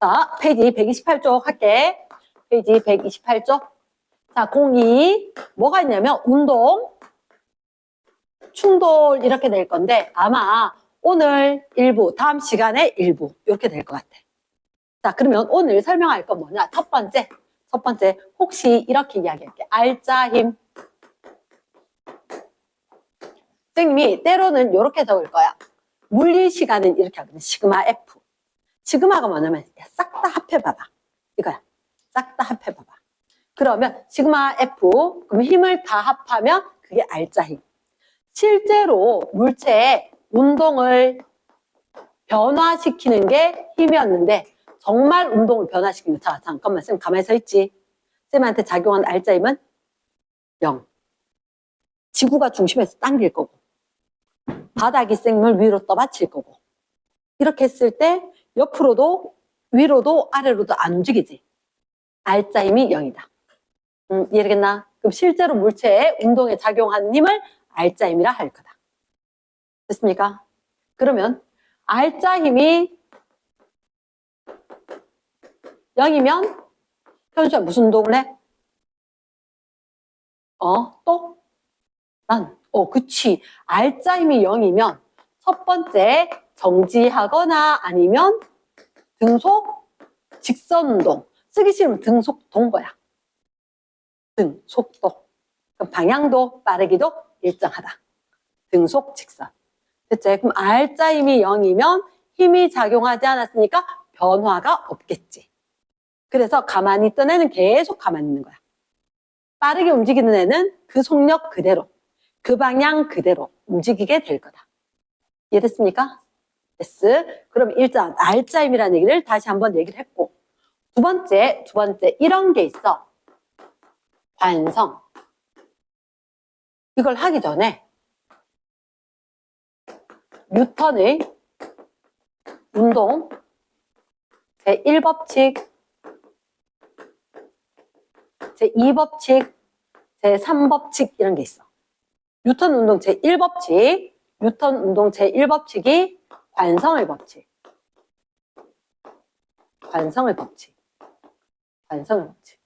자, 페이지 128쪽 할게. 페이지 128쪽. 자, 02. 뭐가 있냐면, 운동, 충돌 이렇게 될 건데, 아마 오늘 일부, 다음 시간에 일부, 이렇게 될 것 같아. 자, 그러면 오늘 설명할 건 뭐냐? 첫 번째, 혹시 이렇게 이야기할게. 알짜 힘. 선생님이 때로는 이렇게 적을 거야. 물리 시간은 이렇게 하거든. 시그마 F. 시그마가 뭐냐면 싹 다 합해봐봐. 이거야. 싹 다 합해봐봐. 그러면 시그마 F, 그럼 힘을 다 합하면 그게 알짜 힘. 실제로 물체의 운동을 변화시키는 게 힘이었는데 정말 운동을 변화시키는 자, 잠깐만 쌤 가만히 서 있지. 쌤한테 작용한 알짜 힘은 0. 지구가 중심에서 당길 거고 바닥이 쌤을 위로 떠받칠 거고 이렇게 했을 때 옆으로도 위로도 아래로도 안 움직이지. 알짜 힘이 0이다. 이해되겠나? 그럼 실제로 물체의 운동에 작용하는 힘을 알짜 힘이라 할 거다. 됐습니까? 그러면 알짜 힘이 0이면 현수야 무슨 운동을 해? 또? 그치. 알짜 힘이 0이면 첫 번째 정지하거나 아니면 등속 직선 운동. 쓰기 싫으면 등속도인 거야. 등속도. 그럼 방향도 빠르기도 일정하다. 등속 직선. 됐죠? 그럼 알짜 힘이 0이면 힘이 작용하지 않았으니까 변화가 없겠지. 그래서 가만히 있던 애는 계속 가만히 있는 거야. 빠르게 움직이는 애는 그 속력 그대로, 그 방향 그대로 움직이게 될 거다. 이해됐습니까? yes. 그럼 일단 알짜 힘이라는 얘기를 다시 한번 얘기를 했고 두 번째 이런 게 있어. 관성. 이걸 하기 전에 뉴턴의 운동 제1법칙, 제2법칙, 제3법칙 이런 게 있어. 뉴턴 운동 제1법칙, 뉴턴 운동 제1법칙이 관성의 법칙. 관성의 법칙. 관성의 법칙.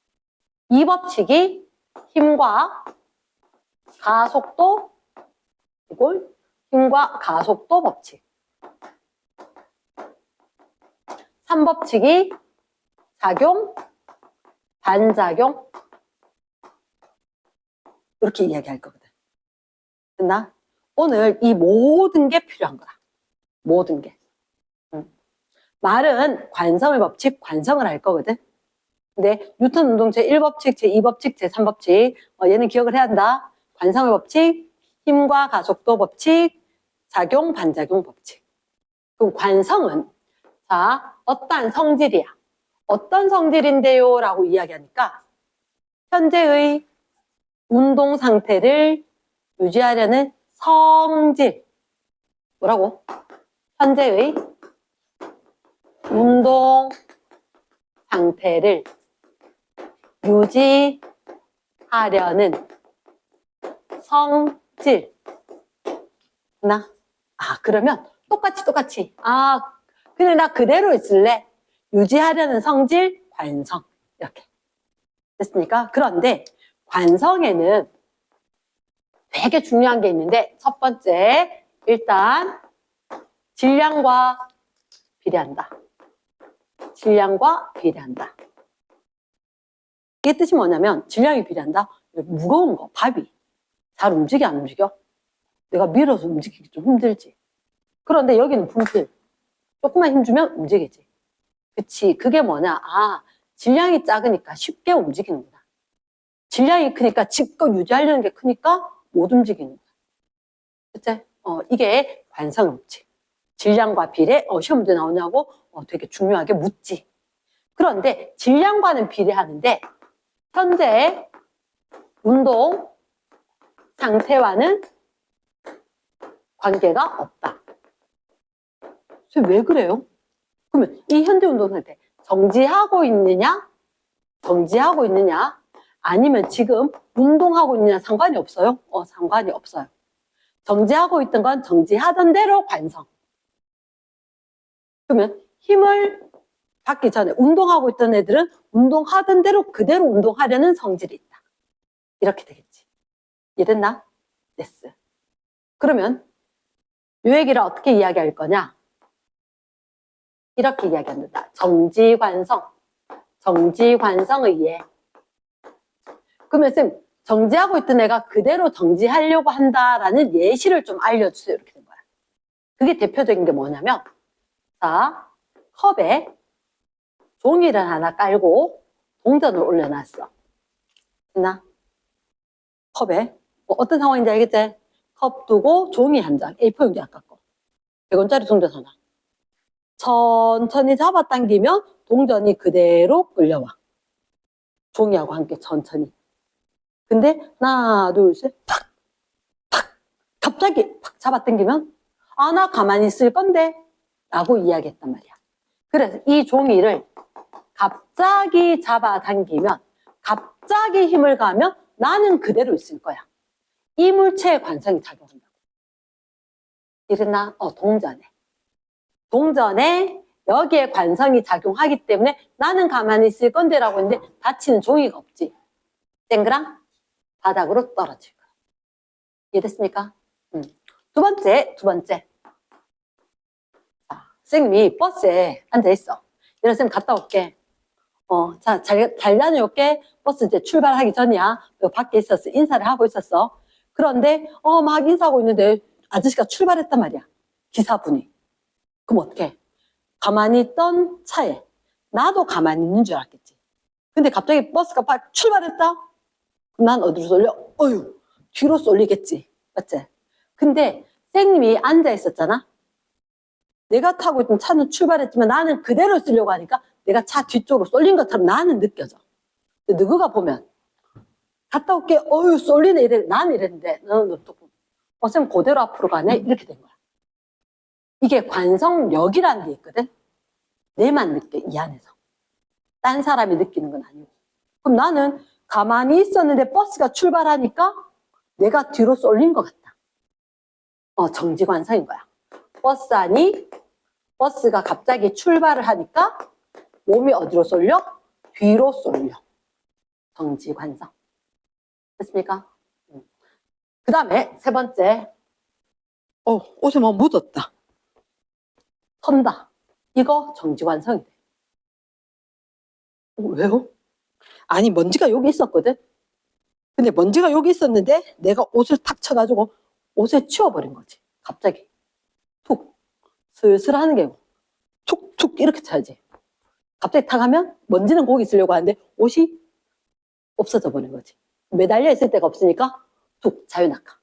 이 법칙이 힘과 가속도 이걸 힘과 가속도 법칙. 3법칙이 작용, 반작용 이렇게 이야기할 거거든. 됐나? 오늘 이 모든 게 필요한 거야. 모든 게. 말은 관성의 법칙, 관성을 할 거거든. 근데 뉴턴 운동 제1법칙, 제2법칙, 제3법칙 얘는 기억을 해야 한다. 관성의 법칙, 힘과 가속도 법칙, 작용, 반작용 법칙. 그럼 관성은 자, 어떠한 성질이야. 어떤 성질인데요? 라고 이야기하니까 현재의 운동 상태를 유지하려는 성질. 뭐라고? 현재의 운동 상태를 유지하려는 성질. 그러면 똑같이. 그냥 나 그대로 있을래. 유지하려는 성질, 관성. 이렇게. 됐습니까? 그런데 관성에는 되게 중요한 게 있는데 첫 번째, 일단 질량과 비례한다. 질량과 비례한다. 이게 뜻이 뭐냐면 질량이 비례한다. 무거운 거, 밥이 잘 움직여 안 움직여? 내가 밀어서 움직이기 좀 힘들지. 그런데 여기는 분필. 조금만 힘주면 움직이지. 그치. 그게 뭐냐. 질량이 작으니까 쉽게 움직이는구나. 질량이 크니까 집껏 유지하려는 게 크니까 못 움직이는 거야. 그치? 이게 관성 법칙. 질량과 비례, 시험 문제 나오냐고 되게 중요하게 묻지. 그런데 질량과는 비례하는데 현재 운동 상태와는 관계가 없다. 왜 그래요? 그러면 이 현재 운동 상태 정지하고 있느냐? 아니면 지금 운동하고 있느냐 상관이 없어요? 상관이 없어요. 정지하고 있던 건 정지하던 대로 관성. 그러면 힘을 받기 전에 운동하고 있던 애들은 운동하던 대로 그대로 운동하려는 성질이 있다. 이렇게 되겠지. 이해됐나? 됐어. 그러면 이 얘기를 어떻게 이야기할 거냐? 이렇게 이야기한다. 정지관성. 정지관성의 예. 그러면 쌤, 정지하고 있던 애가 그대로 정지하려고 한다라는 예시를 좀 알려주세요. 이렇게 된 거야. 그게 대표적인 게 뭐냐면, 자, 컵에 종이를 하나 깔고 동전을 올려놨어. 됐나? 컵에. 뭐 어떤 상황인지 알겠지? 컵 두고 종이 한 장, A4 용지 안 깎고. 100원짜리 동전 하나. 천천히 잡아당기면 동전이 그대로 끌려와. 종이하고 함께 천천히. 근데 하나, 둘, 셋, 팍! 팍! 갑자기 팍 잡아당기면 아, 나 가만히 있을 건데 라고 이야기했단 말이야. 그래서 이 종이를 갑자기 잡아당기면 갑자기 힘을 가하면 나는 그대로 있을 거야. 이 물체의 관성이 작용한다고. 이랬나? 동전에. 동전에 여기에 관성이 작용하기 때문에 나는 가만히 있을 건데 라고 했는데 닫히는 종이가 없지. 땡그랑 바닥으로 떨어질 거야. 이해됐습니까? 두 번째. 자, 선생님이 버스에 앉아있어. 이런 쌤 갔다 올게. 자, 잘 다녀올게. 버스 이제 출발하기 전이야. 너 밖에 있었어. 인사를 하고 있었어. 그런데, 막 인사하고 있는데 아저씨가 출발했단 말이야. 기사분이. 그럼 어떡해? 가만히 있던 차에 나도 가만히 있는 줄 알았겠지. 근데 갑자기 버스가 막 출발했다? 그럼 난 어디로 쏠려? 어휴, 뒤로 쏠리겠지. 맞지? 근데 선생님이 앉아 있었잖아? 내가 타고 있던 차는 출발했지만 나는 그대로 쓰려고 하니까 내가 차 뒤쪽으로 쏠린 것처럼 나는 느껴져. 근데 누구가 보면 갔다 올게, 어휴, 쏠리네 이래. 나는 이랬는데 너는 또 쌤 그대로 앞으로 가네? 이렇게 된 거야. 이게 관성력이라는 게 있거든. 내만 느껴, 이 안에서. 딴 사람이 느끼는 건 아니고. 그럼 나는 가만히 있었는데 버스가 출발하니까 내가 뒤로 쏠린 것 같다. 정지관성인 거야. 버스 안이 버스가 갑자기 출발을 하니까 몸이 어디로 쏠려? 뒤로 쏠려. 정지관성. 됐습니까? 그 다음에 세 번째. 옷에 뭐 묻었다. 턴다. 이거 정지관성이 돼. 왜요? 아니, 먼지가 여기 있었거든? 근데 먼지가 여기 있었는데 내가 옷을 탁 쳐가지고 옷에 치워버린 거지. 갑자기. 툭. 슬슬 하는 게 툭툭 이렇게 쳐야지. 갑자기 탁 하면 먼지는 거기 있으려고 하는데 옷이 없어져 버린 거지. 매달려 있을 데가 없으니까 툭 자유낙하.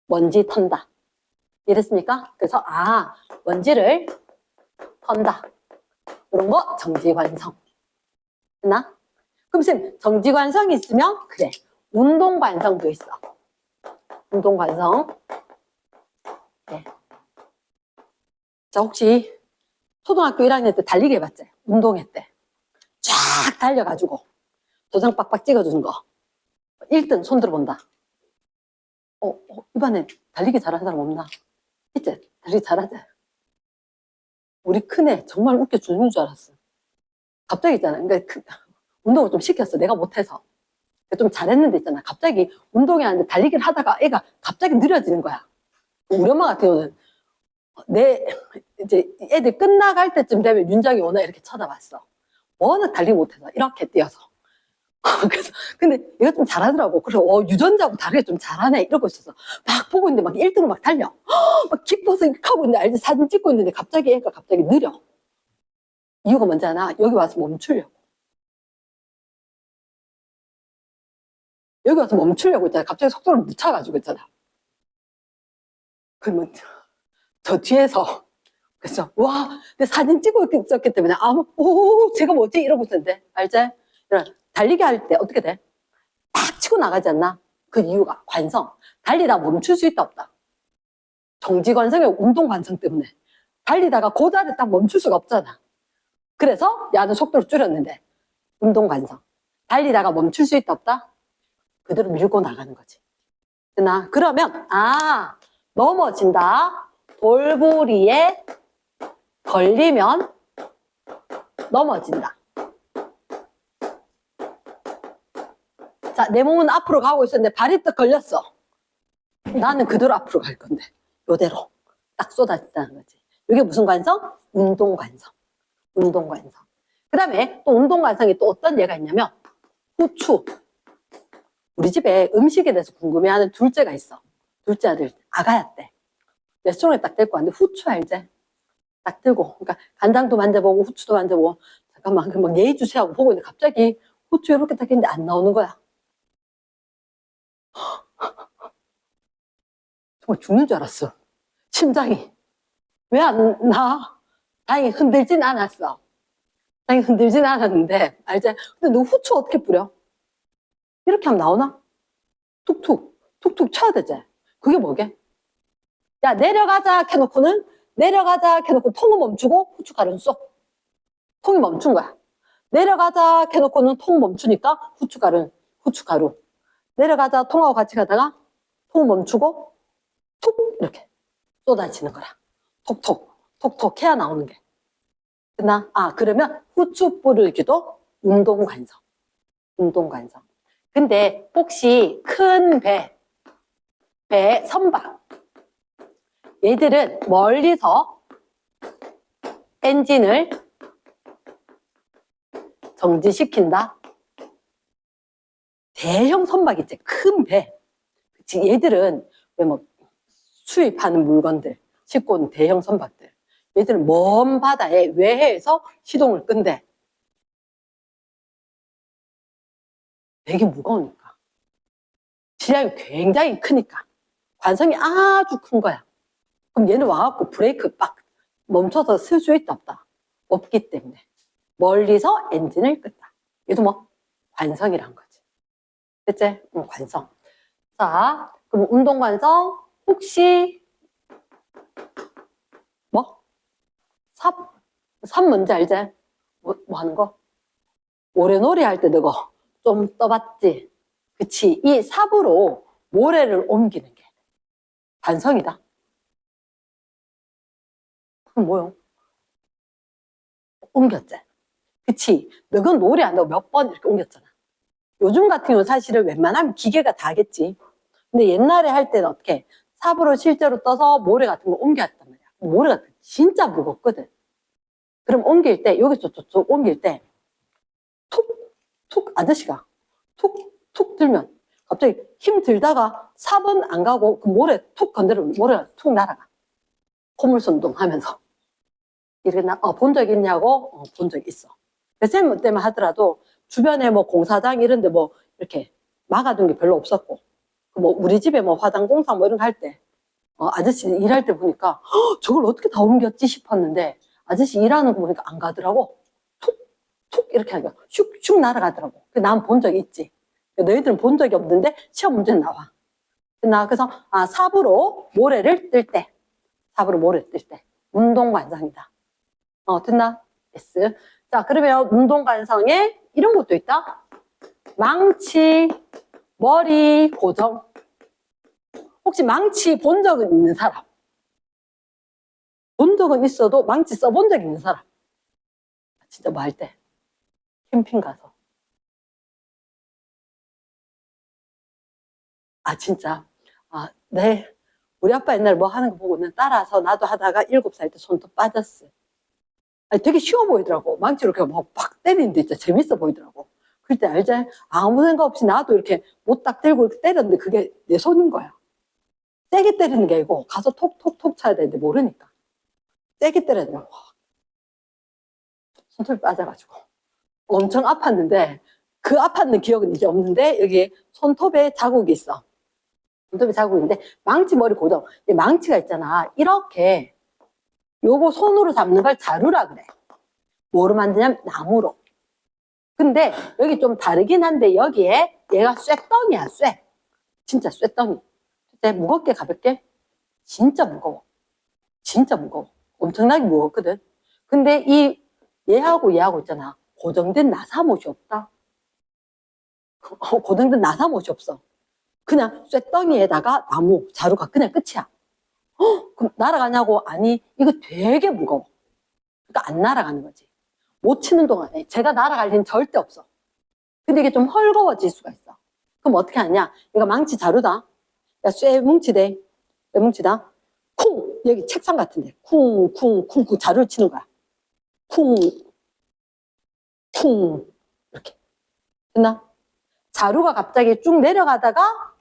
먼지 턴다. 이랬습니까? 그래서 먼지를 턴다. 이런 거 정지관성. 됐나? 그럼 쌤, 정지관성이 있으면 그래. 운동관성도 있어. 운동관성. 네. 자, 혹시 초등학교 1학년 때 달리기 해봤지? 운동회 때. 쫙 달려가지고 도장 빡빡 찍어주는 거. 1등 손 들어본다. 이번에 달리기 잘하는 사람 없나? 있지? 달리기 잘하지? 우리 큰애 정말 웃겨 죽는 줄 알았어. 갑자기 있잖아. 그러니까 운동을 좀 시켰어. 내가 못해서. 좀 잘했는데 있잖아. 갑자기 운동회 하는데 달리기를 하다가 애가 갑자기 느려지는 거야. 우리 엄마 같은 경우는 이제 애들 끝나갈 때쯤 되면 윤정이 오나 이렇게 쳐다봤어. 워낙 달리기 못해서 이렇게 뛰어서. 그래서 근데 얘가 좀 잘하더라고. 그래서 유전자하고 다르게 좀 잘하네 이러고 있었어. 막 보고 있는데 막 1등으로 막 달려. 막 기뻐서 이렇게 하고 있는데 알지? 사진 찍고 있는데 갑자기 애가 갑자기 느려. 이유가 뭔지 아나? 여기 와서 멈추려고. 여기 와서 멈추려고 있잖아. 갑자기 속도를 묻혀가지고 있잖아. 그러면 저 뒤에서 그래서 와, 내 사진 찍고 있었기 때문에 제가 뭐지? 이러고 있었는데 알지? 달리기 할 때 어떻게 돼? 팍 치고 나가지 않나? 그 이유가 관성. 달리다 멈출 수 있다 없다. 정지관성의 운동관성 때문에 달리다가 고다리 딱 멈출 수가 없잖아. 그래서 야는 속도를 줄였는데 운동관성. 달리다가 멈출 수 있다 없다? 그대로 밀고 나가는 거지. 그러면 넘어진다. 돌부리에 걸리면 넘어진다. 자, 내 몸은 앞으로 가고 있었는데 발이 떡 걸렸어. 나는 그대로 앞으로 갈 건데 요대로 딱 쏟아진다는 거지. 이게 무슨 관성? 운동관성. 운동관성. 그 다음에 또 운동관성이 또 어떤 예가 있냐면 후추. 우리 집에 음식에 대해서 궁금해하는 둘째가 있어. 둘째 아들 아가야 때 레스토랑에 딱 데리고 왔는데 후추 알지? 딱 들고 그러니까 간장도 만져보고 후추도 만져보고 잠깐만 막 예의주시 하고 보고 있는데 갑자기 후추 이렇게 딱 했는데 안 나오는 거야. 정말 죽는 줄 알았어. 심장이. 왜 안 나? 다행히 흔들진 않았어. 다행히 흔들진 않았는데, 알지? 근데 너 후추 어떻게 뿌려? 이렇게 하면 나오나? 툭툭, 툭툭 쳐야 되지? 그게 뭐게? 야, 내려가자 해놓고는, 내려가자 해놓고 통은 멈추고 후춧가루는 쏙. 통이 멈춘 거야. 내려가자 해놓고는 통 멈추니까 후춧가루. 내려가자 통하고 같이 가다가 통 멈추고 툭 이렇게 쏟아지는 거라. 톡톡 해야 나오는 게. 끝나? 그러면 후추 뿌리기도 운동관성. 운동관성. 근데 혹시 큰 배 선박. 얘들은 멀리서 엔진을 정지시킨다. 대형 선박 있지, 큰 배. 그치, 얘들은 왜 뭐 수입하는 물건들, 싣고 오는 대형 선박들. 얘들은 먼 바다에 외해에서 시동을 끈대. 되게 무거우니까. 질량이 굉장히 크니까. 관성이 아주 큰 거야. 그럼 얘는 와갖고 브레이크 빡 멈춰서 쓸 수 있다 없다? 없기 때문에. 멀리서 엔진을 끈다. 얘도 뭐 관성이란 거지. 됐지? 관성. 자, 그럼 운동관성 혹시 뭐? 삽 뭔지 알지? 뭐 하는 거? 모래놀이 할 때 너가 좀 떠봤지? 그치? 이 삽으로 모래를 옮기는 게 관성이다. 그럼 뭐요? 옮겼지? 그치? 너가 놀이 한다고 몇 번 이렇게 옮겼잖아. 요즘 같은 경우는 사실은 웬만하면 기계가 다 하겠지. 근데 옛날에 할 때는 어떻게? 삽으로 실제로 떠서 모래 같은 거 옮겨왔단 말이야. 모래가 진짜 무겁거든. 그럼 옮길 때, 여기서 저쪽 옮길 때, 툭, 아저씨가 툭 들면, 갑자기 힘 들다가 삽은 안 가고, 그 모래 툭 건드리면 모래가 툭 날아가. 포물선동 하면서. 이렇게 본 적 있냐고? 본 적 있어. 쌤 때문에 하더라도, 주변에 뭐 공사장 이런데 뭐, 이렇게 막아둔 게 별로 없었고, 뭐, 우리 집에 뭐 화단 공사 뭐 이런 거 할 때, 아저씨 일할 때 보니까, 저걸 어떻게 다 옮겼지 싶었는데, 아저씨 일하는 거 보니까 안 가더라고. 툭 이렇게 하니까 슉슉 날아가더라고. 난 본 적이 있지. 너희들은 본 적이 없는데 시험 문제는 나와. 그래서 삽으로 모래를 뜰 때, 운동관성이다. 됐나? S. 자, 그러면 운동관성에 이런 것도 있다. 망치, 머리 고정. 혹시 망치 본 적은 있는 사람? 본 적은 있어도 망치 써본 적 있는 사람? 진짜 뭐 할 때? 캠핑 가서. 진짜. 네. 우리 아빠 옛날에 뭐 하는 거 보고는 따라서 나도 하다가 7살 때 손톱 빠졌어. 되게 쉬워 보이더라고. 망치로 이렇게 막 때리는데 진짜 재밌어 보이더라고. 그때 알지? 아무 생각 없이 나도 이렇게 못 딱 들고 이렇게 때렸는데 그게 내 손인 거야. 세게 때리는 게 아니고 가서 톡톡톡 쳐야 되는데 모르니까. 세게 때려야 돼. 손톱이 빠져가지고. 엄청 아팠는데 그 아팠는 기억은 이제 없는데 여기 손톱에 자국이 있어. 손톱에 자국인데 망치 머리 고정. 망치가 있잖아. 이렇게 요거 손으로 잡는 걸 자루라 그래. 뭐로 만드냐면 나무로. 근데 여기 좀 다르긴 한데 여기에 얘가 쇠덩이야. 쇠. 진짜 쇠덩이. 근데 무겁게 가볍게? 진짜 무거워. 진짜 무거워. 엄청나게 무겁거든. 근데 얘하고 있잖아. 고정된 나사못이 없다. 고정된 나사못이 없어. 그냥 쇠덩이에다가 나무, 자루가 그냥 끝이야. 그럼 날아가냐고? 아니, 이거 되게 무거워. 그러니까 안 날아가는 거지. 못 치는 동안에 제가 날아갈 일은 절대 없어. 근데 이게 좀 헐거워질 수가 있어. 그럼 어떻게 하냐? 이거 망치 자루다. 야, 쇠 뭉치대. 쇠 뭉치다. 쿵! 여기 책상 같은데. 쿵, 쿵, 쿵, 쿵. 자루를 치는 거야. 쿵, 쿵. 이렇게. 됐나? 자루가 갑자기 쭉 내려가다가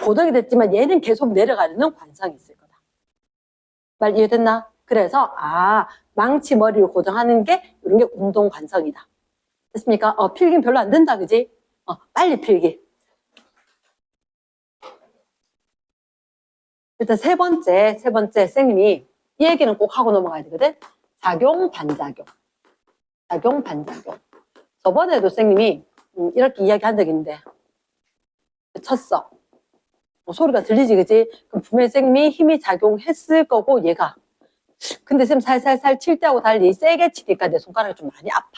고정이 됐지만 얘는 계속 내려가려는 관성이 있을 거다. 말 이해됐나? 그래서, 망치 머리를 고정하는 게 이런 게 운동 관성이다. 됐습니까? 필기는 별로 안 된다, 그지? 빨리 필기. 일단 세 번째, 선생님이 이 얘기는 꼭 하고 넘어가야 되거든? 작용, 반작용. 작용, 반작용. 저번에도 선생님이 이렇게 이야기한 적이 있는데, 쳤어. 소리가 들리지, 그지? 그럼 분명히 선생님이 힘이 작용했을 거고, 얘가. 근데 선생님 살살살 칠 때하고 달리 세게 치니까 내 손가락이 좀 많이 아파.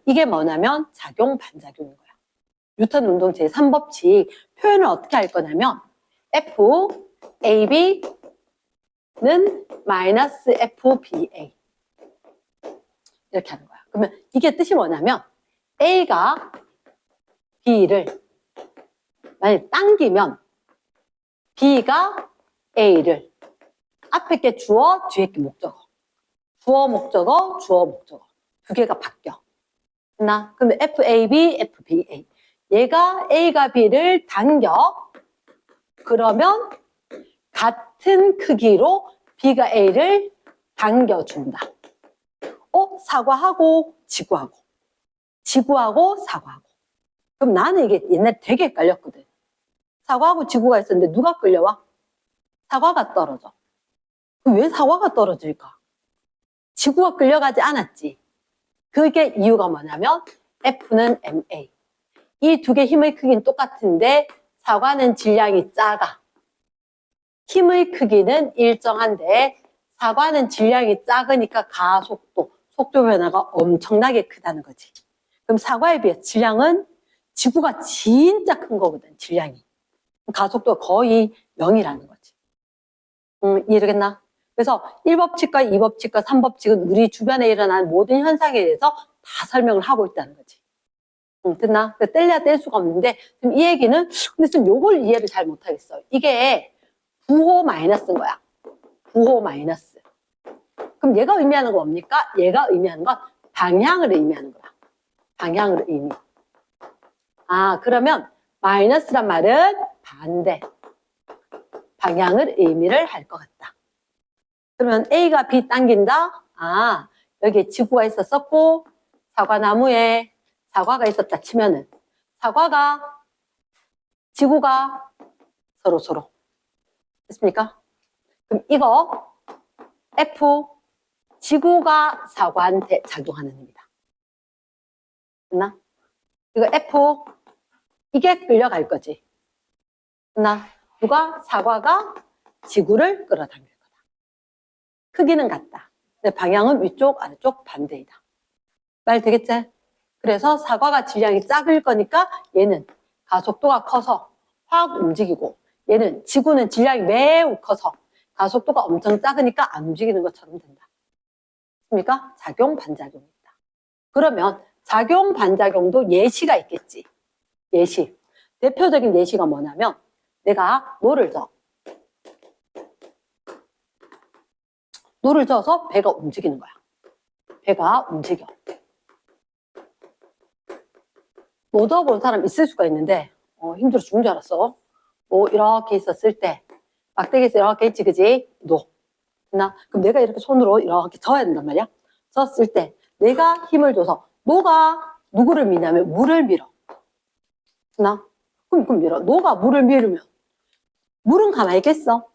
이게 뭐냐면 작용, 반작용인 거야. 뉴턴 운동 제3법칙 표현을 어떻게 할 거냐면 F, AB는 마이너스 FBA 이렇게 하는 거야. 그러면 이게 뜻이 뭐냐면 A가 B를 만약에 당기면 B가 A를 앞에 게 주어, 뒤에 게 목적어. 주어, 목적어, 주어, 목적어. 두 개가 바뀌어. 나 그러면 FAB, FBA. 얘가 A가 B를 당겨. 그러면 같은 크기로 B가 A를 당겨준다. 사과하고 지구하고. 지구하고 사과하고. 그럼 나는 이게 옛날에 되게 헷갈렸거든. 사과하고 지구가 있었는데 누가 끌려와? 사과가 떨어져. 그럼 왜 사과가 떨어질까? 지구가 끌려가지 않았지. 그게 이유가 뭐냐면 F는 MA. 이 두 개 힘의 크기는 똑같은데 사과는 질량이 작아. 힘의 크기는 일정한데 사과는 질량이 작으니까 가속도, 속도 변화가 엄청나게 크다는 거지. 그럼 사과에 비해 질량은 지구가 진짜 큰 거거든, 질량이. 가속도가 거의 0이라는 거지. 이해되겠나? 그래서 1법칙과 2법칙과 3법칙은 우리 주변에 일어나는 모든 현상에 대해서 다 설명을 하고 있다는 거지. 됐나? 뗄래야 뗄 수가 없는데, 지금 이 얘기는, 근데 지금 요걸 이해를 잘 못하겠어. 이게 부호 마이너스인 거야. 부호 마이너스. 그럼 얘가 의미하는 건 뭡니까? 얘가 의미하는 건 방향을 의미하는 거야. 방향을 의미. 그러면 마이너스란 말은 반대. 방향을 의미를 할 것 같다. 그러면 A가 B 당긴다? 여기에 지구가 있었었고, 사과나무에 사과가 있었다 치면은, 사과가, 지구가 서로. 됐습니까? 그럼 이거, F, 지구가 사과한테 작용하는 힘이다. 됐나? 이거 F, 이게 끌려갈 거지. 됐나? 누가? 사과가 지구를 끌어당길 거다. 크기는 같다. 근데 방향은 위쪽, 아래쪽 반대이다. 말 되겠지? 그래서 사과가 질량이 작을 거니까 얘는 가속도가 커서 확 움직이고 얘는 지구는 질량이 매우 커서 가속도가 엄청 작으니까 안 움직이는 것처럼 된다. 맞습니까? 작용, 반작용이 있다. 그러면 작용, 반작용도 예시가 있겠지. 예시. 대표적인 예시가 뭐냐면 내가 노를 저. 노를 저어서 배가 움직이는 거야. 배가 움직여. 노 저어본 사람 있을 수가 있는데 힘들어 죽는 줄 알았어. 이렇게 있었을 때 막대기에서 이렇게 있지, 그지? 노. 그럼 내가 이렇게 손으로 이렇게 저어야 된단 말이야. 졌을 때 내가 힘을 줘서 노가 누구를 미냐면 물을 밀어. 그럼 밀어. 노가 물을 밀으면 물은 가만히 있겠어?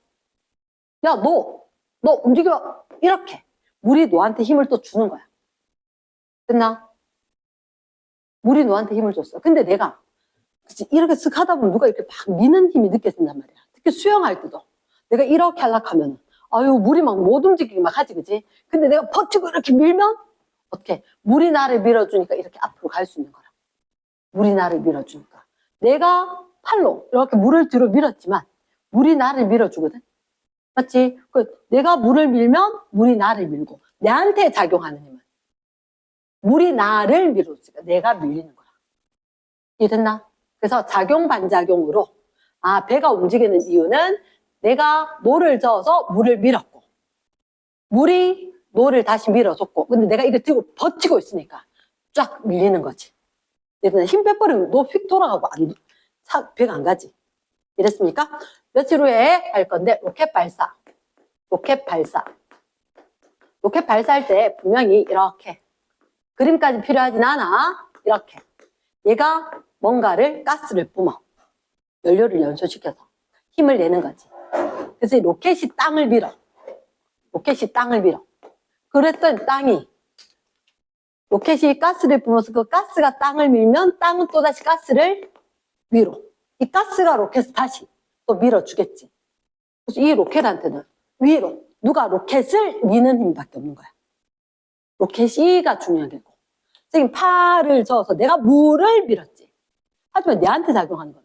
야, 너 움직여. 이렇게. 물이 노한테 힘을 또 주는 거야. 됐나? 물이 노한테 힘을 줬어. 근데 내가 이렇게 쓱 하다 보면 누가 이렇게 막 미는 힘이 느껴진단 말이야. 특히 수영할 때도. 내가 이렇게 하려고 하면 물이 막 못 움직이게 막 하지, 그지? 근데 내가 버티고 이렇게 밀면 어떻게? 물이 나를 밀어주니까 이렇게 앞으로 갈 수 있는 거라. 물이 나를 밀어주니까. 내가 팔로 이렇게 물을 뒤로 밀었지만 물이 나를 밀어주거든. 맞지? 내가 물을 밀면 물이 나를 밀고 내한테 작용하는 힘은 물이 나를 밀어주니까 내가 밀리는 거야. 이해됐나? 그래서 작용 반작용으로 배가 움직이는 이유는 내가 노를 저어서 물을 밀었고 물이 노를 다시 밀어줬고 근데 내가 이거 들고 버티고 있으니까 쫙 밀리는 거지. 힘 빼버리면 노 휙 돌아가고 배가 안 가지. 이랬습니까? 며칠 후에 할 건데 로켓 발사. 로켓 발사할 때 분명히 이렇게 그림까지 필요하진 않아. 이렇게 얘가 뭔가를 가스를 뿜어 연료를 연소시켜서 힘을 내는 거지. 그래서 이 로켓이 땅을 밀어. 그랬더니 땅이 로켓이 가스를 뿜어서 그 가스가 땅을 밀면 땅은 또다시 가스를 위로. 이 가스가 로켓을 다시 또 밀어주겠지. 그래서 이 로켓한테는 위로 누가 로켓을 미는 힘밖에 없는 거야. 로켓이가 중요한 게고. 지금 팔을 저어서 내가 물을 밀었지. 하지만 내한테 작용하는 건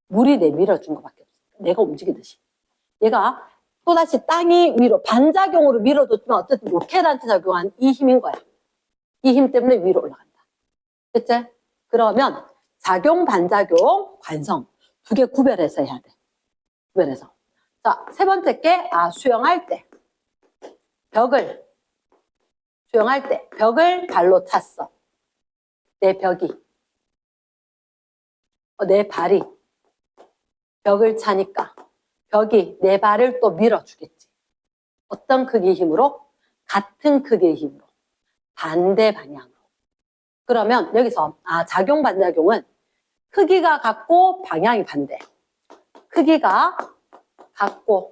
물이 내 밀어준 것밖에 없어. 내가 움직이듯이. 얘가 또다시 땅이 위로 반작용으로 밀어줬지만 어쨌든 로켓한테 작용한 이 힘인 거야. 이 힘 때문에 위로 올라간다. 됐지? 그러면 작용, 반작용, 관성 두 개 구별해서 해야 돼. 구별해서. 자, 세 번째 게 수영할 때 벽을 발로 찼어. 내 벽이 내 발이 벽을 차니까 벽이 내 발을 또 밀어주겠지. 어떤 크기의 힘으로? 같은 크기의 힘으로. 반대 방향으로. 그러면 여기서 작용 반작용은 크기가 같고 방향이 반대. 크기가 같고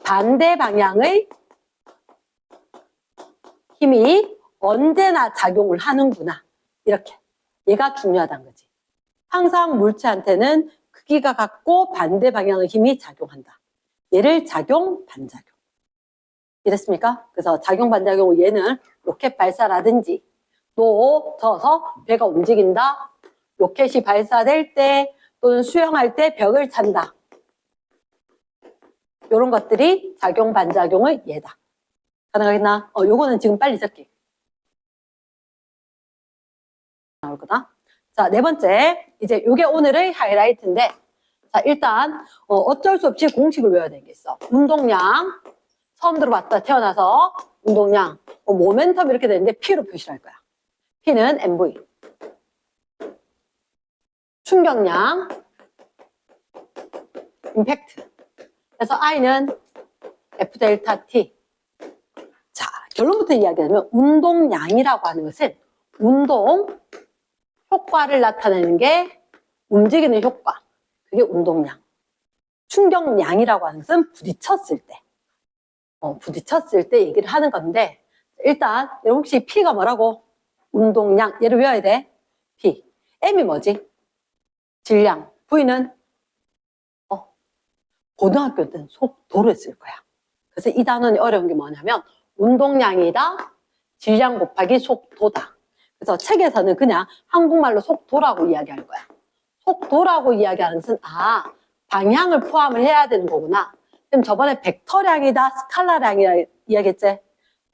반대 방향의 힘이 언제나 작용을 하는구나. 이렇게. 얘가 중요하다는 거지. 항상 물체한테는 크기가 같고 반대 방향의 힘이 작용한다. 얘를 작용, 반작용. 이랬습니까? 그래서 작용, 반작용 얘는 로켓 발사라든지 또 저어서 배가 움직인다. 로켓이 발사될 때 또는 수영할 때 벽을 찬다. 이런 것들이 작용, 반작용의 예다. 가능하겠나? 요거는 지금 빨리 적기. 나올 거다. 자, 네 번째. 이제 요게 오늘의 하이라이트인데, 자, 일단, 어쩔 수 없이 공식을 외워야 되는 게 있어. 운동량. 처음 들어봤다. 태어나서. 운동량. 모멘텀 이렇게 되는데, P로 표시를 할 거야. P는 MV. 충격량. 임팩트. 그래서 I는 F 델타 T. 자, 결론부터 이야기하면 운동량이라고 하는 것은 운동 효과를 나타내는 게 움직이는 효과. 그게 운동량. 충격량이라고 하는 것은 부딪혔을 때. 부딪혔을 때 얘기를 하는 건데 일단 혹시 P가 뭐라고? 운동량. 얘를 외워야 돼. P. M이 뭐지? 질량. V는 고등학교 때는 속도로 했을 거야. 그래서 이 단원이 어려운 게 뭐냐면 운동량이다. 질량 곱하기 속도다. 그래서 책에서는 그냥 한국말로 속도라고 이야기할 거야. 속도라고 이야기하는 것은 방향을 포함을 해야 되는 거구나. 그럼 저번에 벡터량이다. 스칼라량이라 이야기했지?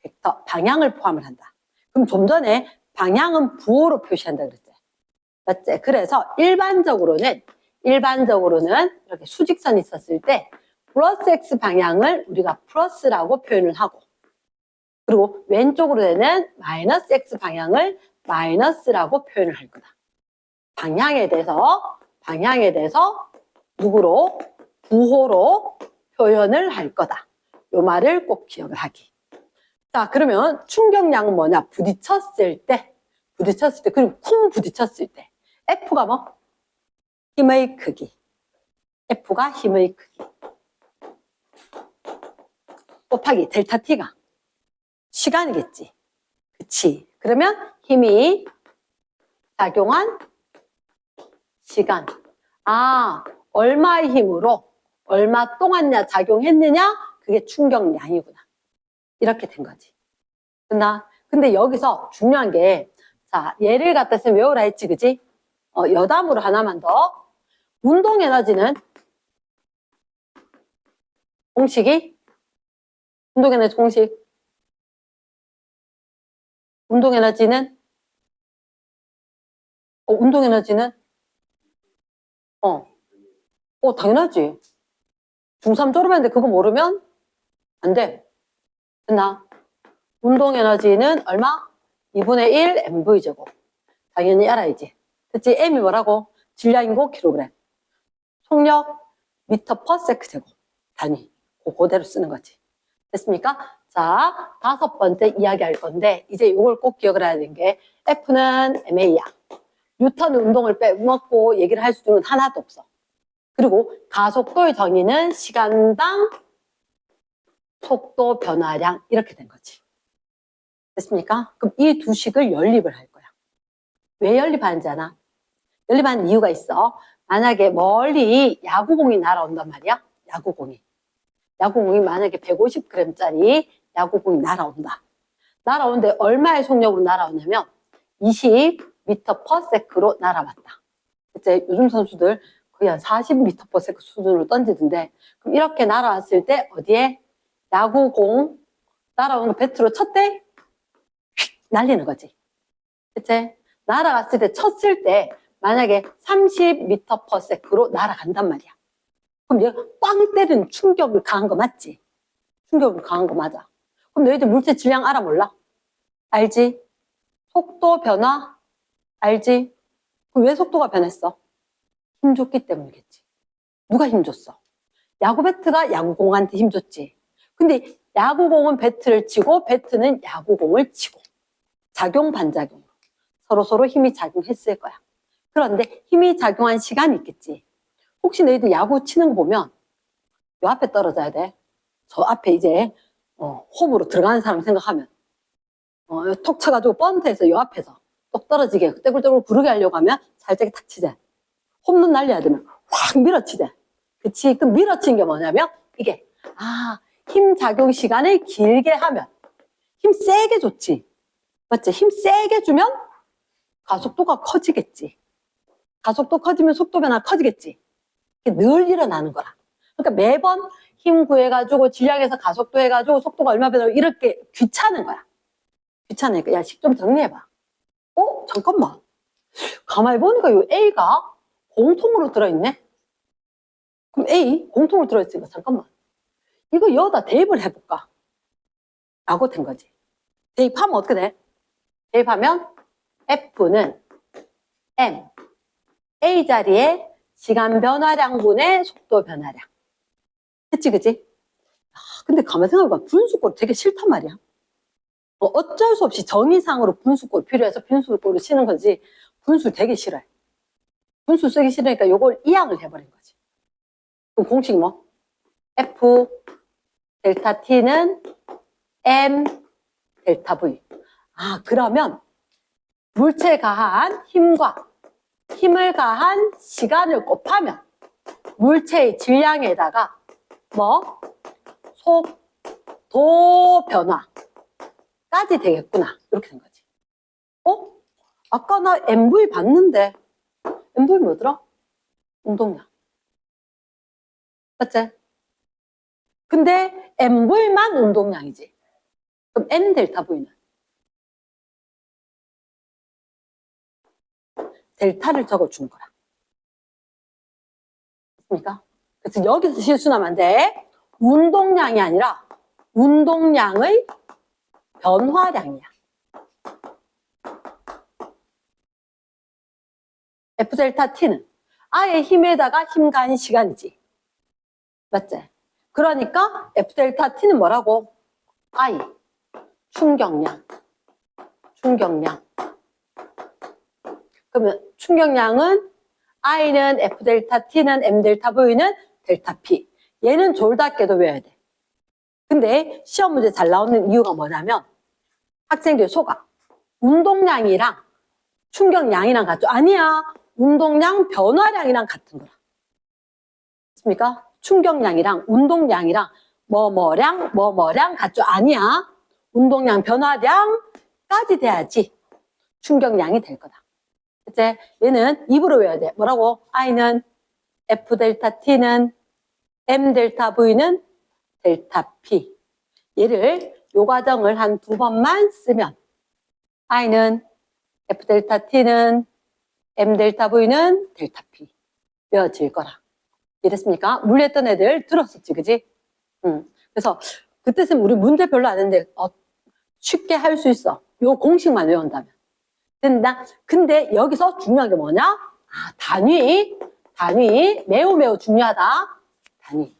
벡터, 방향을 포함을 한다. 그럼 좀 전에 방향은 부호로 표시한다 그랬지? 맞지? 그래서 일반적으로는 이렇게 수직선이 있었을 때 플러스 X 방향을 우리가 플러스라고 표현을 하고 그리고 왼쪽으로 되는 마이너스 X 방향을 마이너스라고 표현을 할 거다. 방향에 대해서 누구로? 부호로 표현을 할 거다. 요 말을 꼭 기억을 하기. 자, 그러면 충격량은 뭐냐? 부딪혔을 때, 그리고 쿵 부딪혔을 때. F가 뭐? 힘의 크기. F가 힘의 크기. 곱하기 델타 T가 시간이겠지. 그치? 그러면 힘이 작용한 시간. 얼마의 힘으로 얼마 동안냐 작용했느냐? 그게 충격량이구나. 이렇게 된 거지. 근데 여기서 중요한 게, 자, 얘를 갖다 쓰면 외우라 했지, 그지? 여담으로 하나만 더. 운동 에너지는 공식이? 운동 에너지 공식. 운동 에너지는 운동 에너지는 당연하지. 중3 졸업했는데 그거 모르면 안 돼. 됐나? 운동 에너지는 얼마? 2분의 1 mv제곱. 당연히 알아야지. 됐지? m이 뭐라고? 질량이고 킬로그램. 속력 미터 퍼 세크 제곱. 단위. 그대로 쓰는 거지. 됐습니까? 자, 5번째 이야기할 건데 이제 이걸 꼭 기억을 해야 되는 게 F는 MA야. 뉴턴은 운동을 빼먹고 얘기를 할 수는 하나도 없어. 그리고 가속도의 정의는 시간당 속도 변화량 이렇게 된 거지. 됐습니까? 그럼 이 두 식을 연립을 할 거야. 왜 연립하는지 아나? 연립하는 이유가 있어. 만약에 멀리 야구공이 날아온단 말이야. 야구공이 만약에 150g짜리 야구공이 날아온다. 날아오는데 얼마의 속력으로 날아오냐면 20m/s로 날아왔다. 이제 요즘 선수들 거의 한 40m/s 수준으로 던지던데, 그럼 이렇게 날아왔을 때 어디에 야구공 날아오는 배트로 쳤대? 날리는 거지. 그치? 날아갔을 때 쳤을 때 만약에 30m/s로 날아간단 말이야. 그럼 얘가 꽝 때리는 충격을 가한 거 맞지? 충격을 가한 거 맞아. 그럼 너희들 물체 질량 알아 몰라? 알지? 속도 변화 알지? 그럼 왜 속도가 변했어? 힘 줬기 때문이겠지. 누가 힘 줬어? 야구 배트가 야구공한테 힘 줬지. 근데 야구공은 배트를 치고 배트는 야구공을 치고 작용 반작용으로 서로 힘이 작용했을 거야. 그런데 힘이 작용한 시간이 있겠지. 혹시 너희들 야구 치는 거 보면 요 앞에 떨어져야 돼. 저 앞에 이제 홈으로 들어가는 사람 생각하면 톡 쳐가지고 번트해서 요 앞에서 똑 떨어지게 떼굴떼굴 구르게 하려고 하면 살짝 탁 치자. 홈런 날려야 되면 확 밀어치자. 그치? 그럼 밀어친 게 뭐냐면 이게 힘 작용 시간을 길게 하면 힘 세게 줬지. 맞지? 힘 세게 주면 가속도가 커지겠지. 가속도 커지면 속도 변화 커지겠지. 이게 늘 일어나는 거라. 그러니까 매번 힘 구해가지고 질량에서 가속도 해가지고 속도가 얼마 변하고 이렇게 귀찮은 거야. 귀찮으니까 야, 식 좀 정리해봐. 잠깐만. 가만히 보니까 이 A가 공통으로 들어있네? 그럼 A 공통으로 들어있으니까 잠깐만. 이거 여기다 대입을 해볼까? 라고 된 거지. 대입하면 어떻게 돼? 대입하면 F는 M, A 자리에 시간 변화량분의 속도 변화량. 했지, 그치? 근데 가만히 생각해봐. 분수꼴 되게 싫단 말이야. 어쩔 수 없이 정의상으로 분수꼴 필요해서 분수꼴을 치는 거지. 분수 되게 싫어해. 분수 쓰기 싫으니까 요걸 이항을 해버린 거지. 그럼 공식이 뭐? F 델타 T는 M 델타 V. 그러면 물체에 가한 힘과 힘을 가한 시간을 곱하면 물체의 질량에다가 속도 변화까지 되겠구나. 이렇게 된 거지. 아까 나 MV 봤는데 MV 뭐더라? 운동량. 맞지? 근데 MV만 운동량이지. 그럼 M 델타 V는? 델타를 적어주는 거라. 맞습니까? 그래서 여기서 실수하면 안 돼. 운동량이 아니라 운동량의 변화량이야. F 델타 T는 아예 힘에다가 힘 가한 시간이지. 맞지? 그러니까 F 델타 T는 뭐라고? I 충격량. 그러면 충격량은 I는 F 델타 T는 M 델타 V는 델타 P. 얘는 졸답게도 외워야 돼. 근데 시험 문제 잘 나오는 이유가 뭐냐면 학생들 속아. 운동량이랑 충격량이랑 같죠? 아니야. 운동량 변화량이랑 같은 거라. 맞습니까? 충격량이랑 운동량이랑 뭐뭐량 같죠? 아니야. 운동량 변화량까지 돼야지 충격량이 될 거다. 이제 얘는 입으로 외워야 돼. 뭐라고? I는 F 델타 T는 M 델타 V는 델타 P. 얘를 요 과정을 한 2번만 쓰면 I는 F 델타 T는 M 델타 V는 델타 P 되어질 거라. 이랬습니까? 물리했던 애들 들었었지, 그지? 그래서 그때 쌤 우리 문제 별로 안 했는데 쉽게 할 수 있어. 요 공식만 외운다면 된다. 근데 여기서 중요한 게 뭐냐? 아, 단위 매우 중요하다. 단위.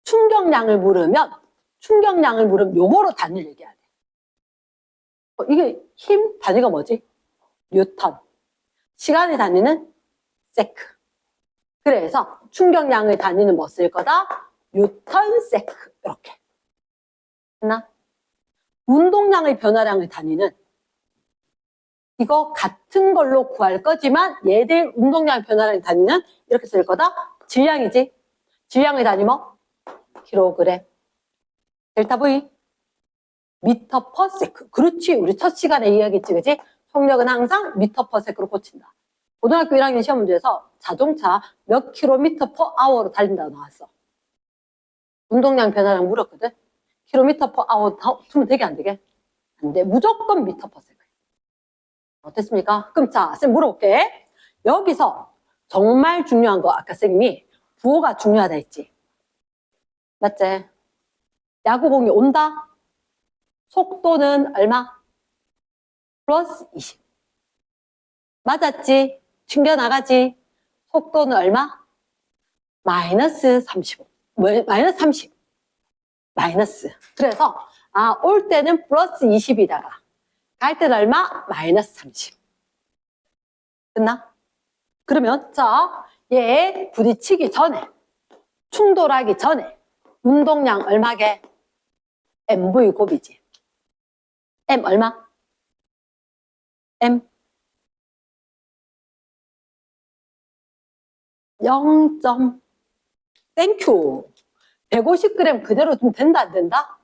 충격량을 물으면 요거로 단위를 얘기해야 돼. 이게 힘 단위가 뭐지? 뉴턴. 시간의 단위는 세크. 그래서 충격량의 단위는 뭐 쓸 거다? 뉴턴 세크. 이렇게. 됐나? 운동량의 변화량의 단위는 이거 같은 걸로 구할 거지만 얘들 운동량 변화량 단위는 이렇게 쓸 거다. 질량이지. 질량의 단위 뭐? 킬로그램. 델타 V 미터 퍼 세크. 그렇지. 우리 첫 시간에 이야기했지, 그지? 속력은 항상 미터 퍼 세크로 꽂힌다. 고등학교 1학년 시험 문제에서 자동차 몇 킬로미터 퍼 아워로 달린다고 나왔어. 운동량 변화량 물었거든. 킬로미터 퍼 아워 쓰면 되게 안 되게? 안 돼. 무조건 미터 퍼 세크. 어땠습니까? 그럼 자, 쌤 물어볼게. 여기서 정말 중요한 거 아까 쌤이 부호가 중요하다 했지. 맞지? 야구공이 온다? 속도는 얼마? 플러스 20. 맞았지? 튕겨나가지? 속도는 얼마? 마이너스 35. 마이너스 30. 마이너스. 그래서 올 때는 플러스 20이다가 갈 때는 얼마? 마이너스 30. 됐나? 그러면 자, 얘 부딪히기 전에 충돌하기 전에 운동량 얼마게? MV 곱이지. M 얼마? M 0. 땡큐. 150g 그대로 좀 된다 안 된다?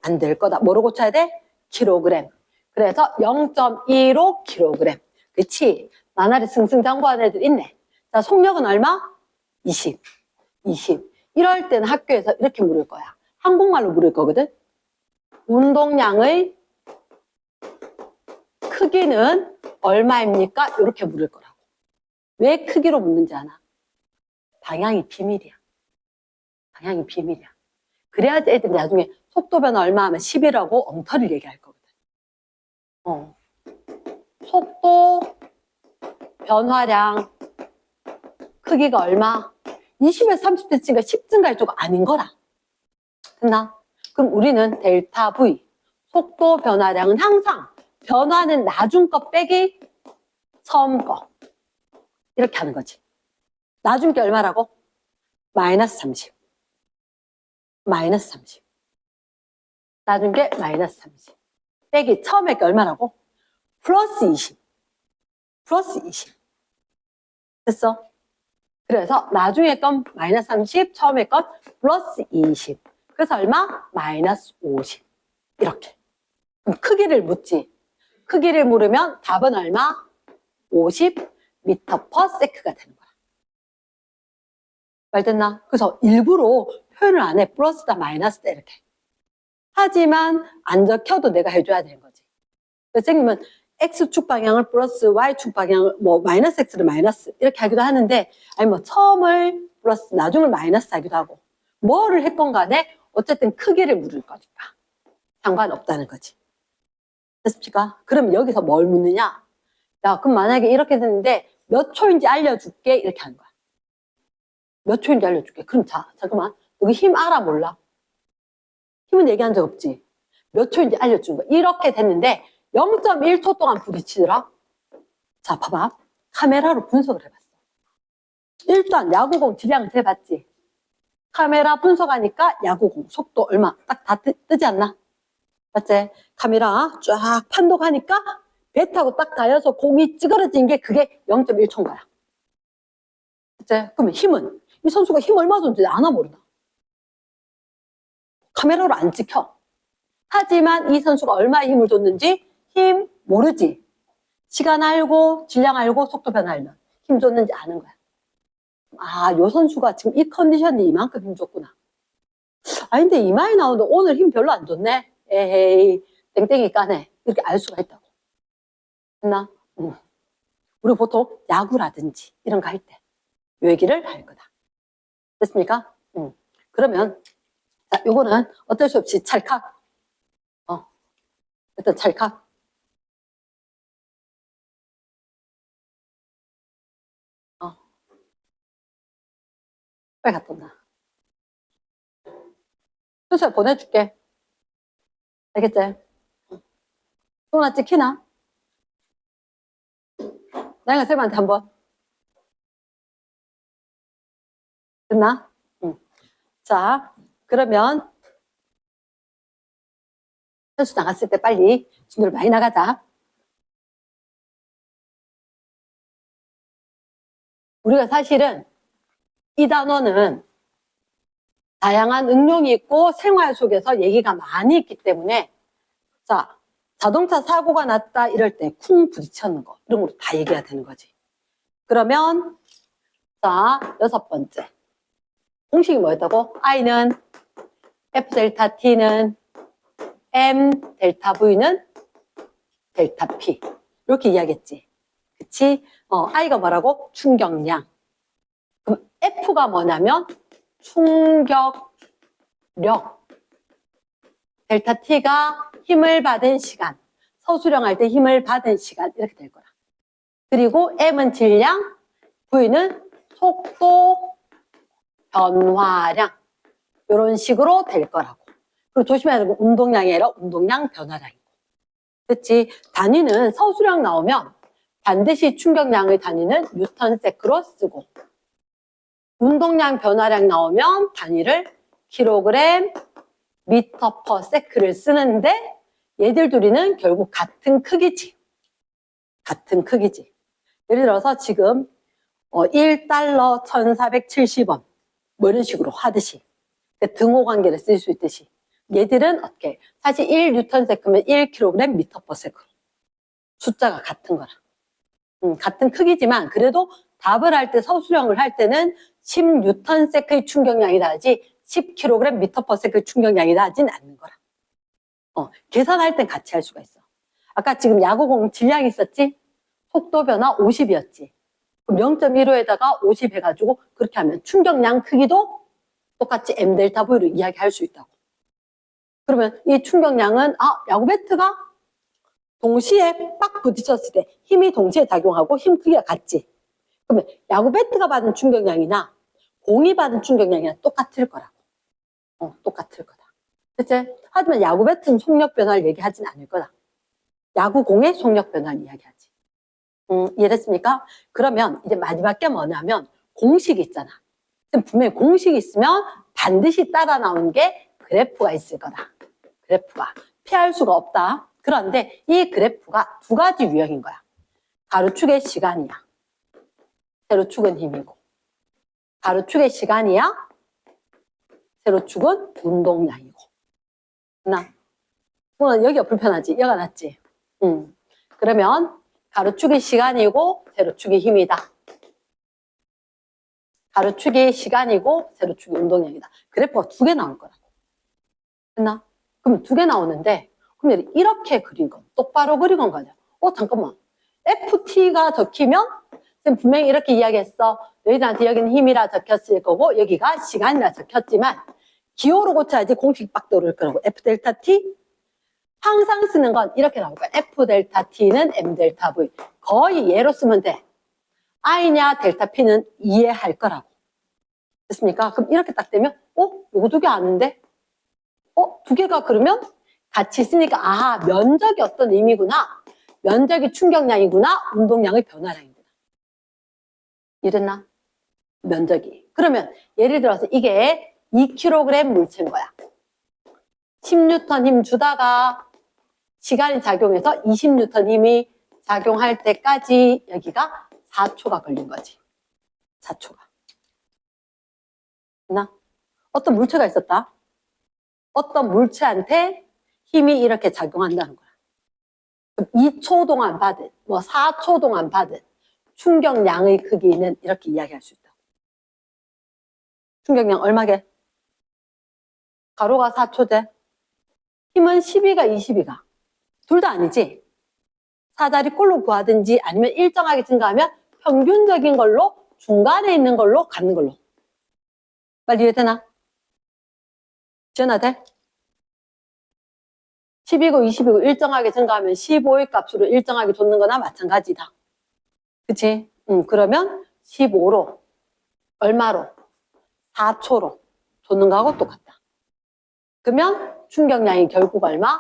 안 될 거다. 뭐로 고쳐야 돼? 킬로그램. 그래서 0.15 킬로그램. 그치? 나날이 승승장구하는 애들 있네. 자, 속력은 얼마? 20. 이럴 때는 학교에서 이렇게 물을 거야. 한국말로 물을 거거든. 운동량의 크기는 얼마입니까? 이렇게 물을 거라고. 왜 크기로 묻는지 아나? 방향이 비밀이야. 그래야지 애들이 나중에 속도 변화 얼마 하면 10이라고 엉터리를 얘기할 거거든. 속도 변화량 크기가 얼마? 20에서 30 됐으니까 10 증가할 쪽 아닌 거라. 됐나? 그럼 우리는 델타 V 속도 변화량은 항상 변화는 나중 거 빼기 처음 거 이렇게 하는 거지. 나중 게 얼마라고? 마이너스 30. 나중 게 마이너스 30. 빼기 처음에 게 얼마라고? 플러스 20. 됐어? 그래서 나중에 건 마이너스 30, 처음에 건 플러스 20. 그래서 얼마? 마이너스 50. 이렇게. 그럼 크기를 묻지. 크기를 물으면 답은 얼마? 50 미터 퍼 세크가 되는 거야. 말됐나? 그래서 일부러 표현을 안 해. 플러스다 마이너스다 이렇게. 하지만 안 적혀도 내가 해줘야 되는 거지. 선생님은 X축 방향을 플러스 Y축 방향을 마이너스 X를 마이너스 이렇게 하기도 하는데 아니 처음을 플러스 나중을 마이너스 하기도 하고 뭐를 했건 간에 어쨌든 크기를 물을 거니까 상관없다는 거지. 됐습니까? 그럼 여기서 뭘 묻느냐? 야, 그럼 만약에 이렇게 됐는데 몇 초인지 알려줄게 이렇게 하는 거야. 몇 초인지 알려줄게. 그럼 잠깐만 여기 힘 알아 몰라? 힘은 얘기한 적 없지. 몇 초인지 알려준 거야. 이렇게 됐는데 0.1초 동안 부딪히더라. 자, 봐봐. 카메라로 분석을 해봤어. 일단 야구공 질량을 재봤지. 카메라 분석하니까 야구공 속도 얼마 딱 다 뜨지 않나? 맞지? 카메라 쫙 판독하니까 배 타고 딱 닿여서 공이 찌그러진 게 그게 0.1초인 거야. 맞지? 그러면 힘은? 이 선수가 힘 얼마 줬는지 아나 모르나? 카메라로 안 찍혀. 하지만 이 선수가 얼마의 힘을 줬는지 힘 모르지. 시간 알고 질량 알고 속도 변화 알면 힘 줬는지 아는 거야. 요 선수가 지금 이 컨디션이 이만큼 힘 줬구나. 근데 이 많이 나오는데 오늘 힘 별로 안 줬네. 에헤이 땡땡이 까네. 이렇게 알 수가 있다고. 됐나? 우리 보통 야구라든지 이런 거 할 때 요 얘기를 할 거다. 됐습니까? 그러면 자, 요거는 어쩔 수 없이 찰칵. 일단 찰칵. 빨리 갔다 온다. 순서 보내줄게. 알겠지? 소나 찍히나? 나영아 쌤한테 한번. 됐나? 자, 그러면 선수 나갔을 때 빨리 진도를 많이 나가자. 우리가 사실은 이 단어는 다양한 응용이 있고 생활 속에서 얘기가 많이 있기 때문에 자, 자동차 사고가 났다 이럴 때 쿵 부딪혔는 거 이런 걸로 다 얘기가 되는 거지. 그러면 자, 6번째 공식이 뭐였다고? I는 F 델타 T는 M 델타 V는 델타 P 이렇게 이야기했지. 그치? I가 뭐라고? 충격량. 그럼 F가 뭐냐면 충격력. 델타 T가 힘을 받은 시간. 서술형할 때 힘을 받은 시간 이렇게 될 거라. 그리고 M은 질량, V는 속도, 변화량 이런 식으로 될 거라고. 그리고 조심해야 되는 건 운동량이 아니라 운동량 변화량이고. 그렇지? 단위는 서술형 나오면 반드시 충격량의 단위는 뉴턴세크로 쓰고 운동량 변화량 나오면 단위를 킬로그램, 미터 퍼 세크를 쓰는데 얘들 둘이는 결국 같은 크기지. 같은 크기지. 예를 들어서 지금 1달러 1470원 뭐 이런 식으로 하듯이 등호 관계를 쓸 수 있듯이 얘들은 어떻게 사실 1뉴턴세크면 1kg 미터 퍼 세크 숫자가 같은 거라. 같은 크기지만 그래도 답을 할 때 서술형을 할 때는 10뉴턴세크의 충격량이다 하지 10kg 미터 퍼 세크의 충격량이다 하진 않는 거라. 계산할 땐 같이 할 수가 있어. 아까 지금 야구공 질량이 있었지? 속도 변화 50이었지. 그럼 0.15에다가 50 해가지고 그렇게 하면 충격량 크기도 똑같이 M 델타 V로 이야기할 수 있다고. 그러면 이 충격량은 야구 배트가 동시에 빡 부딪혔을 때 힘이 동시에 작용하고 힘 크기가 같지. 그러면 야구 배트가 받은 충격량이나 공이 받은 충격량이랑 똑같을 거라고. 똑같을 거다. 그치? 하지만 야구 배트는 속력 변화를 얘기하진 않을 거다. 야구 공의 속력 변화를 이야기하지. 이해됐습니까? 그러면 이제 마지막 게 뭐냐면 공식이 있잖아. 분명히 공식이 있으면 반드시 따라 나오는 게 그래프가 있을 거다. 그래프가. 피할 수가 없다. 그런데 이 그래프가 두 가지 유형인 거야. 가로축의 시간이야. 세로축은 힘이고. 가로축의 시간이야. 세로축은 운동량이고. 나 여기가 불편하지? 여기가 낫지? 그러면 가로축이 시간이고 세로축이 힘이다. 가로축이 시간이고 세로축이 운동량이다. 그래프가 두 개 나올 거라고. 됐나? 그럼 두 개 나오는데 그럼 이렇게 그린 건 똑바로 그린 건 거냐? 잠깐만. FT가 적히면 쌤 분명히 이렇게 이야기했어. 너희들한테 여기는 힘이라 적혔을 거고 여기가 시간이라 적혔지만 기호로 고쳐야지 공식 빡 떠오를 거라고. F 델타 T 항상 쓰는 건 이렇게 나올 거야. F 델타 T는 M 델타 V. 거의 예로 쓰면 돼. I냐 델타 P는 이해할 거라고. 됐습니까? 그럼 이렇게 딱 되면 요거 두 개 아는데? 두 개가 그러면 같이 쓰니까 면적이 어떤 의미구나. 면적이 충격량이구나. 운동량의 변화량이구나. 이랬나? 면적이. 그러면 예를 들어서 이게 2kg 물체인 거야. 10N 힘 주다가 시간이 작용해서 20N 힘이 작용할 때까지 여기가 4초가 걸린 거지. 4초가. 나 어떤 물체가 있었다. 어떤 물체한테 힘이 이렇게 작용한다는 거야. 그럼 2초 동안 받은, 4초 동안 받은 충격량의 크기는 이렇게 이야기할 수 있다. 충격량 얼마게? 가로가 4초제. 힘은 12가 22가. 둘 다 아니지? 4자리꼴로 구하든지 아니면 일정하게 증가하면 평균적인 걸로 중간에 있는 걸로 갖는 걸로. 빨리 이해되나? 지연아 돼? 10이고 20이고 일정하게 증가하면 15의 값으로 일정하게 줬는 거나 마찬가지다. 그치? 그러면 15로 얼마로? 4초로 줬는 거하고 똑같다. 그러면 충격량이 결국 얼마?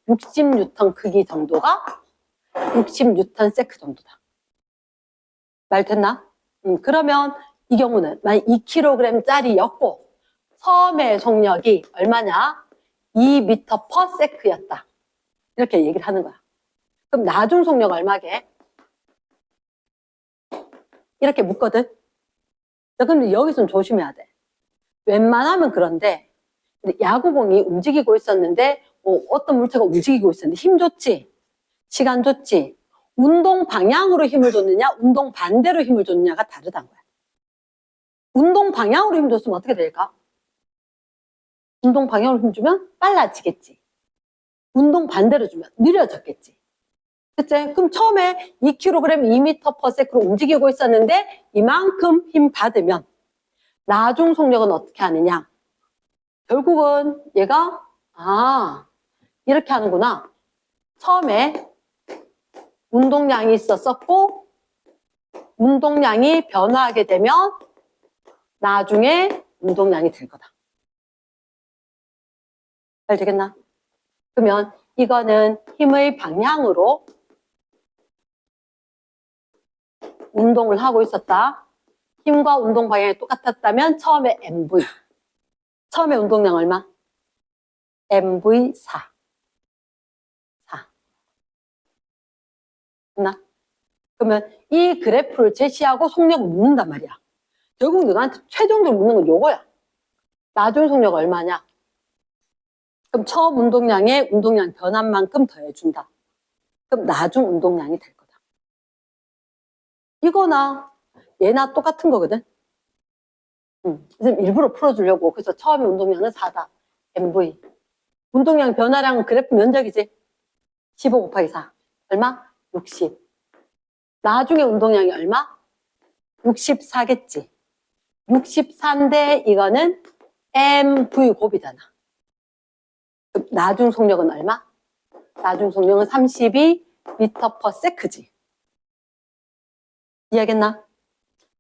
60뉴턴 크기 정도가 60뉴턴 세크 정도다. 말 됐나? 그러면 이 경우는 만약 2kg짜리였고 처음에 속력이 얼마냐? 2m/s 였다. 이렇게 얘기를 하는 거야. 그럼 나중 속력 얼마게? 이렇게 묻거든. 근데 여기서는 조심해야 돼. 웬만하면 그런데 야구공이 움직이고 있었는데 어떤 물체가 움직이고 있었는데 힘 줬지? 시간 줬지? 운동 방향으로 힘을 줬느냐 운동 반대로 힘을 줬느냐가 다르다는 거야. 운동 방향으로 힘 줬으면 어떻게 될까? 운동 방향으로 힘 주면 빨라지겠지. 운동 반대로 주면 느려졌겠지. 그치? 그럼 처음에 2kg 2m/s로 움직이고 있었는데 이만큼 힘 받으면 나중 속력은 어떻게 하느냐? 결국은 얘가 이렇게 하는구나. 처음에 운동량이 있었었고 운동량이 변화하게 되면 나중에 운동량이 될 거다. 잘 되겠나? 그러면 이거는 힘의 방향으로 운동을 하고 있었다. 힘과 운동 방향이 똑같았다면 처음에 MV. 처음에 운동량 얼마? MV 4. 됐나? 그러면 이 그래프를 제시하고 속력을 묻는단 말이야. 결국 너한테 최종적으로 묻는 건 요거야. 나중 속력 얼마냐? 그럼 처음 운동량에 운동량 변한 만큼 더해준다. 그럼 나중 운동량이 될 거다. 이거나 얘나 똑같은 거거든. 지금 일부러 풀어주려고. 그래서 처음에 운동량은 4다. MV. 운동량 변화량 그래프 면적이지. 15 곱하기 4. 얼마? 60. 나중에 운동량이 얼마? 64겠지. 64인데 이거는 MV 곱이잖아. 그럼 나중 속력은 얼마? 나중 속력은 32m/s지. 이해하겠나?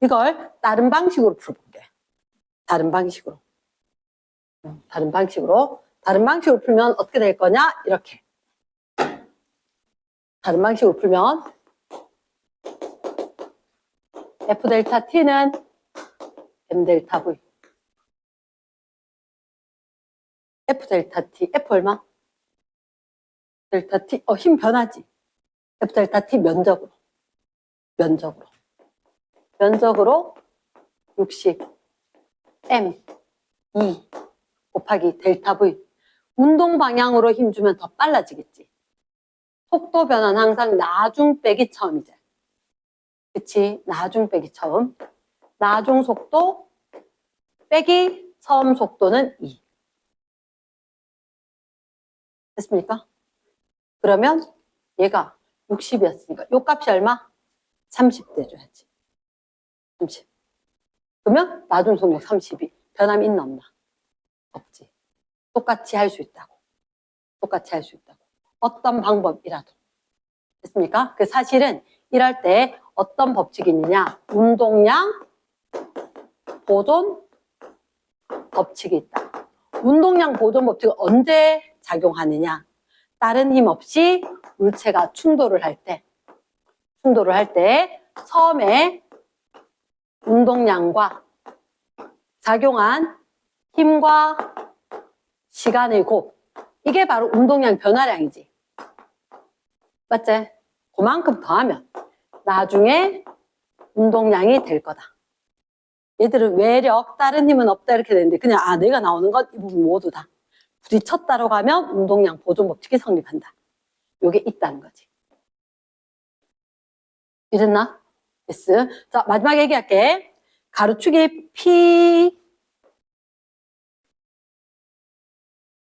이걸 다른 방식으로 풀어볼게. 다른 방식으로. 다른 방식으로 풀면 어떻게 될 거냐? 이렇게. 다른 방식으로 풀면 F 델타 T는 M 델타 V. F 델타 T. F 얼마? 델타 T. 힘 변하지? F 델타 T 면적으로. 면적으로 60 M 2 곱하기 델타 V. 운동 방향으로 힘 주면 더 빨라지겠지. 속도 변화는 항상 나중 빼기 처음이지. 그치? 나중 빼기 처음. 나중 속도 빼기 처음 속도는 2. 됐습니까? 그러면 얘가 60이었으니까 요 값이 얼마? 30 대줘야지. 30. 그러면 나중 속력 32. 변함이 있나 없나? 없지. 똑같이 할 수 있다고. 어떤 방법이라도. 됐습니까? 그 사실은 이럴 때 어떤 법칙이 있느냐? 운동량 보존 법칙이 있다. 운동량 보존 법칙은 언제 작용하느냐? 다른 힘 없이 물체가 충돌을 할 때 처음에 운동량과 작용한 힘과 시간의 곱, 이게 바로 운동량 변화량이지. 맞지? 그만큼 더하면 나중에 운동량이 될 거다. 얘들은 외력, 다른 힘은 없다 이렇게 되는데 그냥 내가 나오는 건 이 부분 모두 다 부딪혔다라고 하면 운동량 보존 법칙이 성립한다. 요게 있다는 거지. 이랬나? yes. 자, 마지막에 얘기할게. 가로축이 P,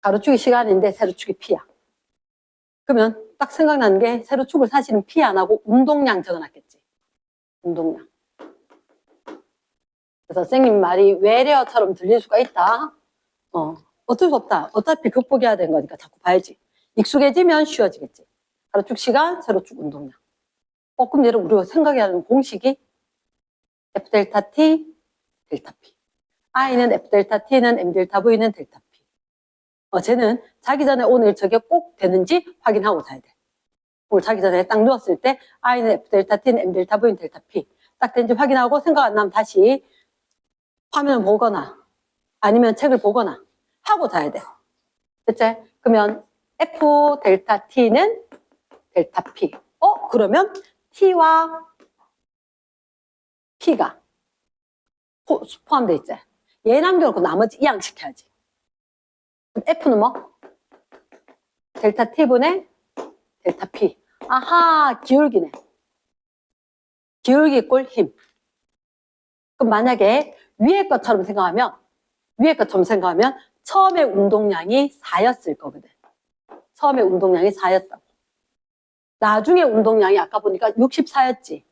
가로축이 시간인데 세로축이 P야. 그러면 딱 생각나는 게 세로축을 사실은 P 안 하고 운동량 적어놨겠지. 운동량. 그래서 선생님 말이 외래어처럼 들릴 수가 있다. 어쩔 수 없다. 어차피 극복해야 되는 거니까 자꾸 봐야지. 익숙해지면 쉬워지겠지. 가로축 시간, 세로축 운동량. 그럼 얘를 우리가 생각해야 하는 공식이 F 델타 T, 델타 P. I는 F 델타 T는 M 델타 V는 델타 P. 쟤는 자기 전에 오늘 저게 꼭 되는지 확인하고 자야 돼. 오늘 자기 전에 딱 누웠을 때 I는 F 델타 T는 M 델타 V는 델타 P. 딱 되는지 확인하고 생각 안 나면 다시 화면을 보거나 아니면 책을 보거나 하고 자야 돼. 됐지? 그러면 F 델타 T는 델타 P. 그러면 T와 P가 포함되어 있지. 얘 남겨놓고 나머지 이항시켜야지. 그럼 F는 뭐? 델타 T분의 델타 P. 아하, 기울기네. 기울기 꼴 힘. 그럼 만약에 위에 것처럼 생각하면 처음에 운동량이 4였을 거거든. 처음에 운동량이 4였다고. 나중에 운동량이 아까 보니까 64였지.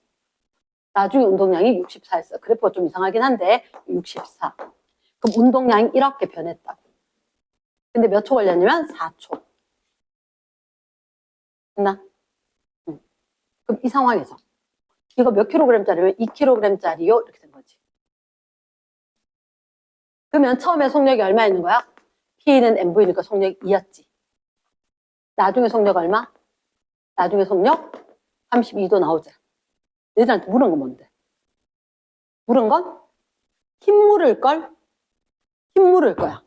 나중에 운동량이 64였어. 그래프가 좀 이상하긴 한데 64. 그럼 운동량이 이렇게 변했다고. 근데 몇 초 걸렸냐면 4초. 됐나? 그럼 이 상황에서 이거 몇 킬로그램짜리면 2kg짜리요? 이렇게 된 거지. 그러면 처음에 속력이 얼마 있는 거야? P는 MV니까 속력이 2였지. 나중에 속력 얼마? 나중에 속력 32도 나오지. 얘들한테 물은 건 뭔데? 물은 건 힘 물을걸? 힘 물을 거야.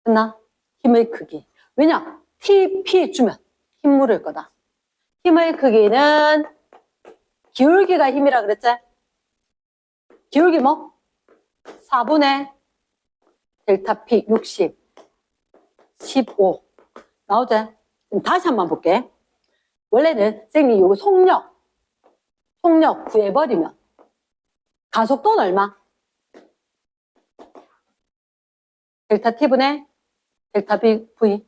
됐나? 힘의 크기. 왜냐? TP 주면 힘 물을 거다. 힘의 크기는 기울기가 힘이라 그랬지? 기울기 뭐? 4분의 델타 P 60, 15 나오지? 그럼 다시 한번 볼게. 원래는 선생님이 요거 속력 구해버리면 가속도는 얼마? 델타 T분의 델타 V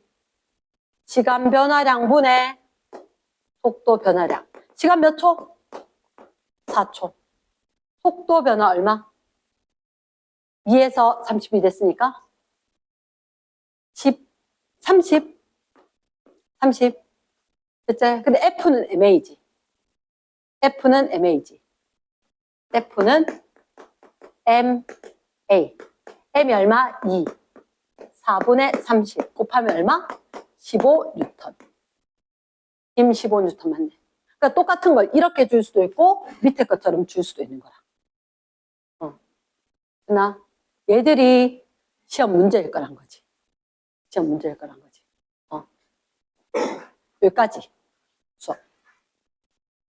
시간 변화량 분의 속도 변화량. 시간 몇 초? 4초. 속도 변화 얼마? 2에서 30이 됐으니까 10, 30 됐지? 근데 F는 MA지. F는 MA. M이 얼마? 2. 4분의 30 곱하면 얼마? 15N. 힘 15N 맞네. 그러니까 똑같은 걸 이렇게 줄 수도 있고 밑에 것처럼 줄 수도 있는 거라. 나 얘들이 시험 문제일 거란 거지. 시험 문제일 거란 거지. 여기까지 수업.